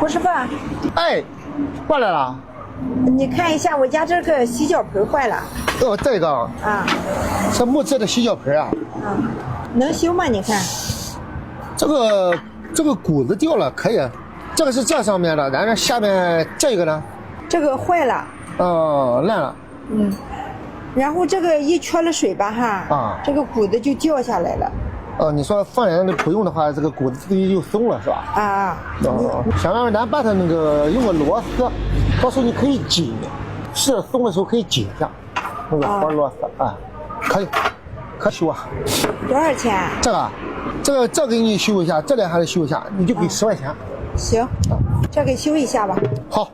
胡师傅，哎，过来了。你看一下我家这个洗脚盆坏了。哦，这个啊，是木质的洗脚盆啊。能修吗？你看，这个骨子掉了，可以。这个是这上面的，然后下面这个呢？这个坏了。哦，烂了。然后这个一缺了水吧，哈，这个骨子就掉下来了。哦，你说放点那不用的话，这个骨子就松了是吧？啊。想让咱把它那个用个螺丝，到时候你可以紧，是松的时候可以紧一下，那个活螺丝啊，可以修啊。多少钱？这给你修一下，这俩还得修一下，你就给10块钱。行，这给修一下吧。好。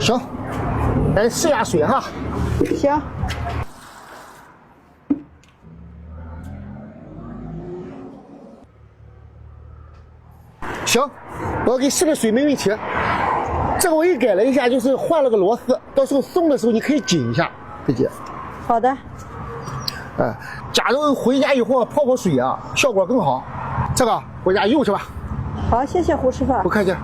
行，来试下水哈。行。行，我给试个水没问题。这个我也改了一下，就是换了个螺丝，到时候松的时候你可以紧一下，飞姐。好的。假如回家以后泡泡水啊，效果更好。这个回家用去吧。好，谢谢胡师傅。不客气。